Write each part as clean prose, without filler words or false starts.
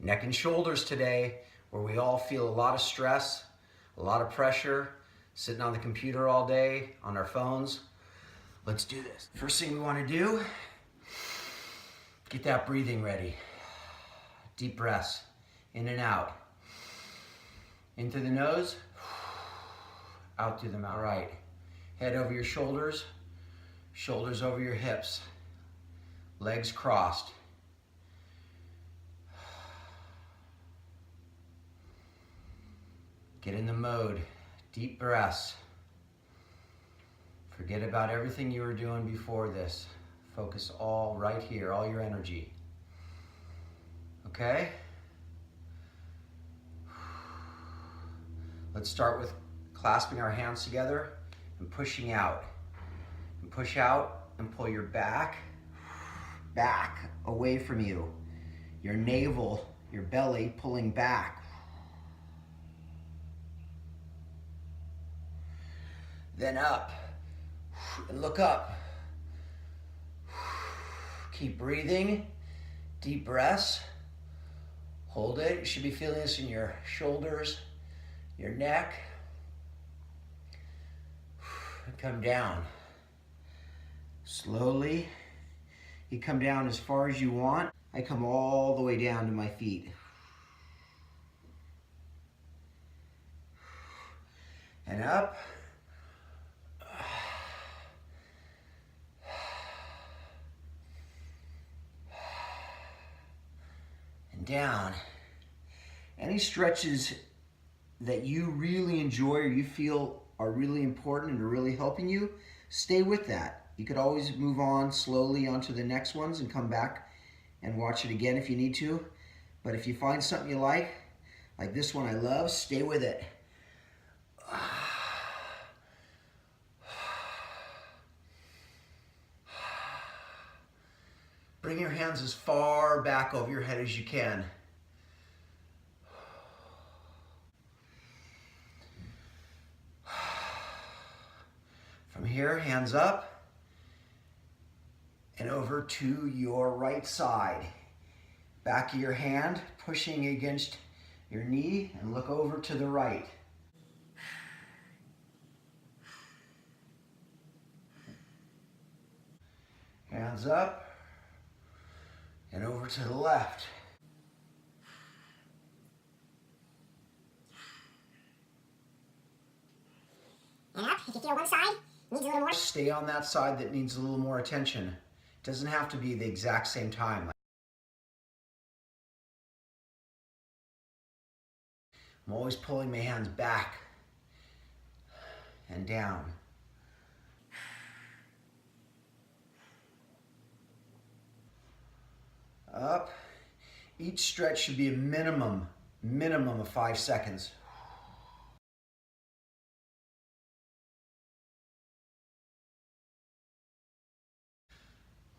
Neck and shoulders today, where we all feel a lot of stress, a lot of pressure, sitting on the computer all day, on our phones. Let's do this. First thing we want to do, get that breathing ready. Deep breaths, in and out. In through the nose, out through the mouth. All right, head over your shoulders, shoulders over your hips, legs crossed. Get in the mode, deep breaths. Forget about everything you were doing before this. Focus all right here, all your energy. Okay? Let's start with clasping our hands together and pushing out. And push out and pull your back away from you. Your navel, your belly pulling back. Then up and look up. Keep breathing, deep breaths. Hold it. You should be feeling this in your shoulders, your neck. And come down. Slowly, you come down as far as you want. I come all the way down to my feet. And up. Down. Any stretches that you really enjoy or you feel are really important and are really helping you, stay with that. You could always move on slowly onto the next ones and come back and watch it again if you need to. But if you find something you like this one I love, stay with it. Bring your hands as far back over your head as you can. From here, hands up and over to your right side. Back of your hand pushing against your knee and look over to the right. Hands up. And over to the left. And up. If you feel one side needs a little more. Stay on that side that needs a little more attention. It doesn't have to be the exact same time. I'm always pulling my hands back and down. Up. Each stretch should be a minimum of 5 seconds.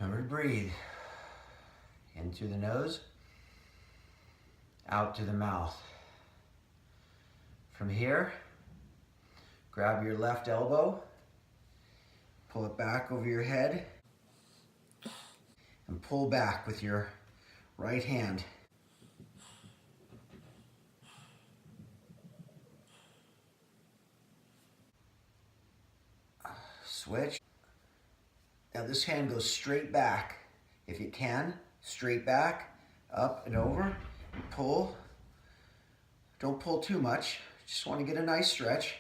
Remember to breathe. In through the nose, out through the mouth. From here, grab your left elbow, pull it back over your head, and pull back with your right hand. Switch. Now this hand goes straight back. If you can, straight back, up and over, and pull. Don't pull too much. Just want to get a nice stretch.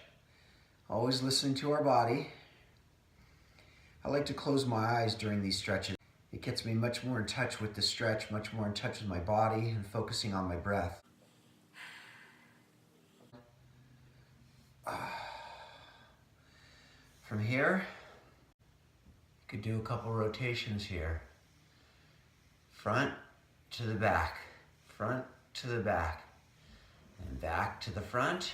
Always listening to our body. I like to close my eyes during these stretches. It gets me much more in touch with the stretch, much more in touch with my body and focusing on my breath. From here, you could do a couple rotations here. Front to the back, front to the back, and back to the front,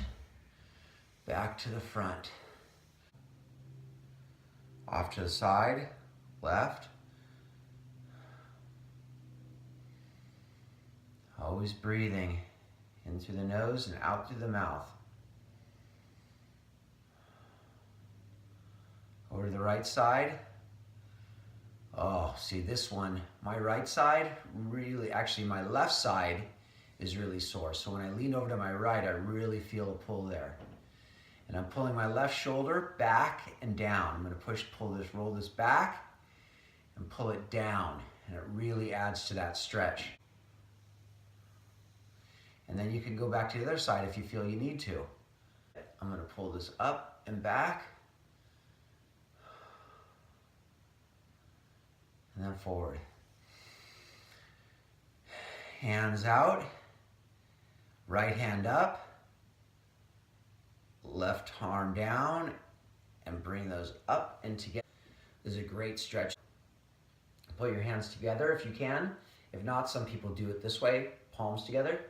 back to the front. Off to the side, left. Always breathing in through the nose and out through the mouth. Over to the right side. Oh, see this one, my right side, really, actually my left side is really sore. So when I lean over to my right, I really feel a pull there. And I'm pulling my left shoulder back and down. I'm gonna roll this back and pull it down. And it really adds to that stretch. And then you can go back to the other side if you feel you need to. I'm gonna pull this up and back. And then forward. Hands out, right hand up, left arm down, and bring those up and together. This is a great stretch. Pull your hands together if you can. If not, some people do it this way, palms together.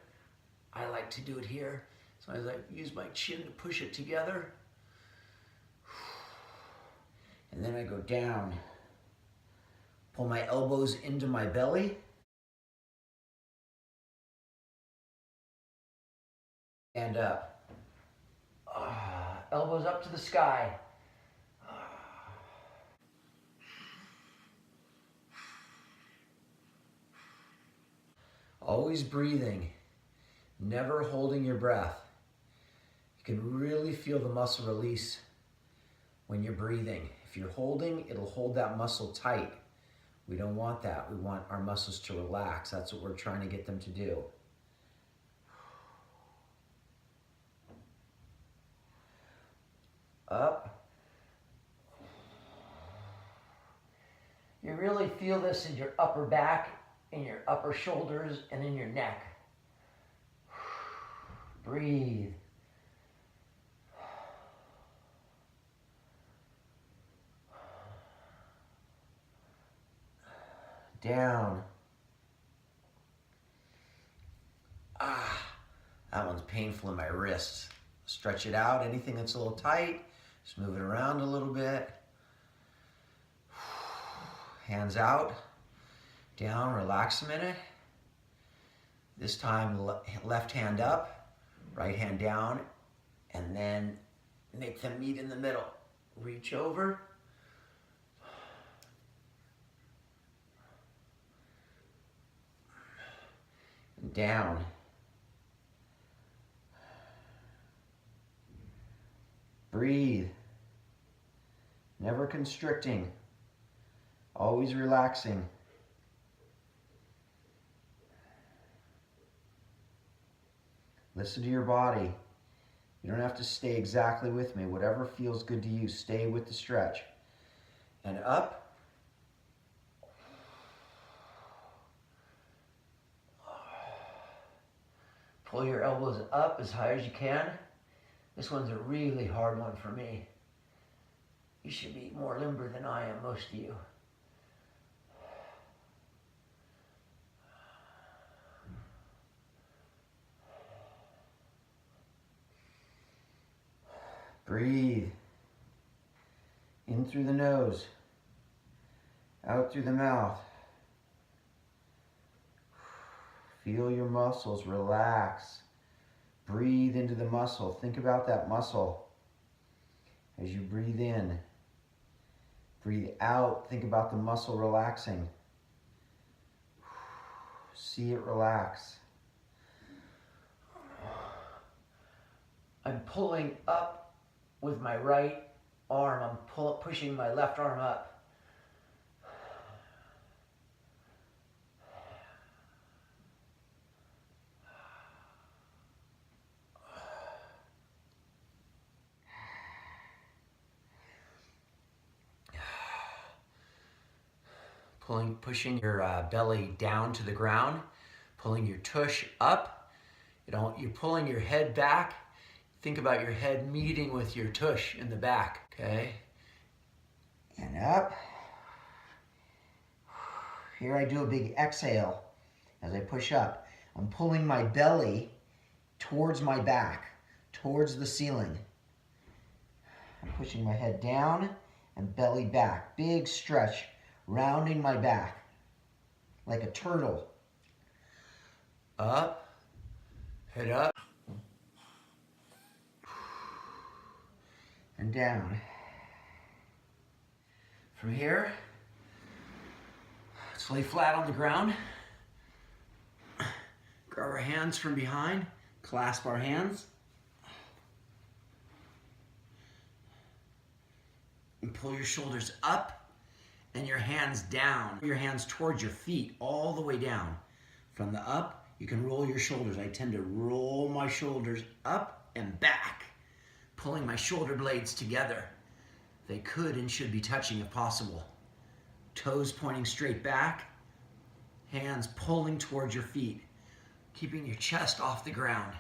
I like to do it here. So as I use my chin to push it together. And then I go down. Pull my elbows into my belly. And up. Elbows up to the sky. Always breathing, never holding your breath. You can really feel the muscle release when you're breathing. If you're holding, it'll hold that muscle tight. We don't want that. We want our muscles to relax. That's what we're trying to get them to do. Up. You really feel this in your upper back, in your upper shoulders, and in your neck. Breathe. Down. That one's painful in my wrists. Stretch it out. Anything that's a little tight, just move it around a little bit. Hands out, down, relax a minute. This time, left hand up, right hand down, and then make them meet in the middle. Reach over. And down. Breathe. Never constricting. Always relaxing. Listen to your body. You don't have to stay exactly with me. Whatever feels good to you, stay with the stretch. And up. Pull your elbows up as high as you can. This one's a really hard one for me. You should be more limber than I am, most of you. Breathe. In through the nose. Out through the mouth. Feel your muscles relax. Breathe into the muscle. Think about that muscle. As you breathe in, breathe out. Think about the muscle relaxing. See it relax. I'm pulling up with my right arm. I'm pushing my left arm up. Pushing your belly down to the ground, pulling your tush up. You're pulling your head back. Think about your head meeting with your tush in the back, okay? And up. Here I do a big exhale as I push up. I'm pulling my belly towards my back, towards the ceiling. I'm pushing my head down and belly back. Big stretch, rounding my back like a turtle. Up, head up, and down. From here, let's lay flat on the ground. grab our hands from behind, clasp our hands, and pull your shoulders up and your hands down. Your hands towards your feet, all the way down. From the up, you can roll your shoulders. I tend to roll my shoulders up and back, pulling my shoulder blades together. They could and should be touching if possible. Toes pointing straight back, hands pulling towards your feet, keeping your chest off the ground.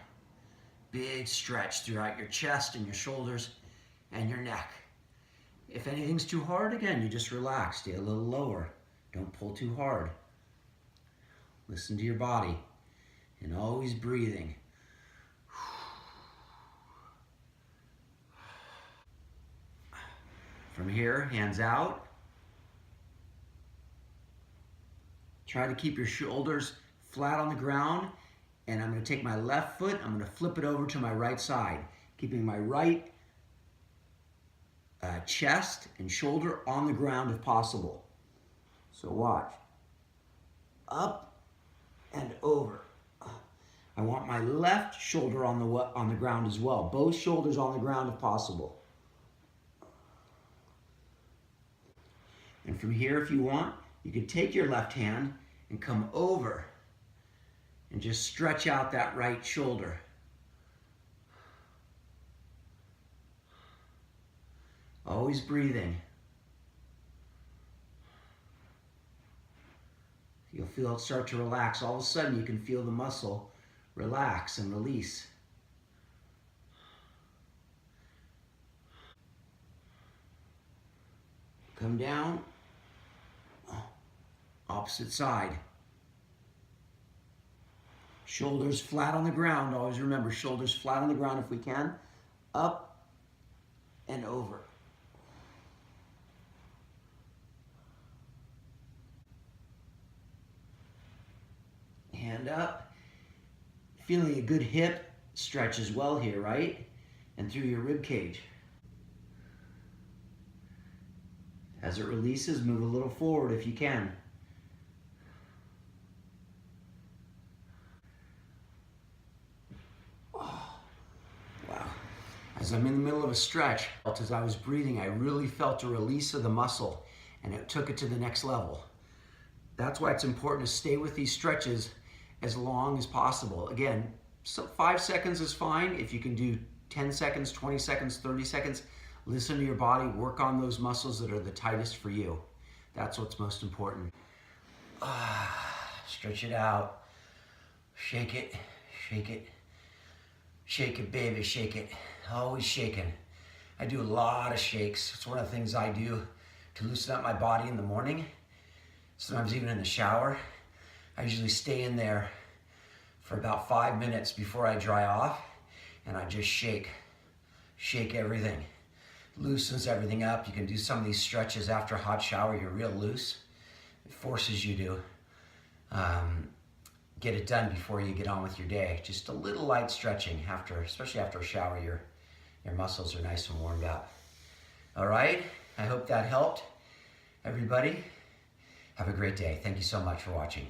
Big stretch throughout your chest and your shoulders and your neck. If anything's too hard, again, you just relax, stay a little lower. Don't pull too hard. Listen to your body and always breathing. From here, hands out. Try to keep your shoulders flat on the ground, and I'm going to take my left foot, I'm going to flip it over to my right side, keeping my right chest and shoulder on the ground if possible. So watch. Up and over. I want my left shoulder on the ground as well. Both shoulders on the ground if possible. And from here, if you want, you could take your left hand and come over and just stretch out that right shoulder. Always breathing. You'll feel it start to relax. All of a sudden, you can feel the muscle relax and release. Come down. Opposite side. Shoulders flat on the ground. Always remember, shoulders flat on the ground if we can. Up and over. Hand up. Feeling a good hip stretch as well here, right? And through your rib cage. As it releases, move a little forward if you can. Oh, wow. As I'm in the middle of a stretch, as I was breathing, I really felt a release of the muscle, and it took it to the next level. That's why it's important to stay with these stretches as long as possible. Again, 5 seconds is fine. If you can do 10 seconds, 20 seconds, 30 seconds, listen to your body, work on those muscles that are the tightest for you. That's what's most important. Stretch it out. Shake it, shake it. Shake it, baby, shake it. Always shaking. I do a lot of shakes. It's one of the things I do to loosen up my body in the morning. Sometimes even in the shower. I usually stay in there for about 5 minutes before I dry off, and I just shake everything. Loosens everything up. You can do some of these stretches after a hot shower. You're real loose. It forces you to get it done before you get on with your day. Just a little light stretching especially after a shower. Your muscles are nice and warmed up. All right. I hope that helped. Everybody, have a great day. Thank you so much for watching.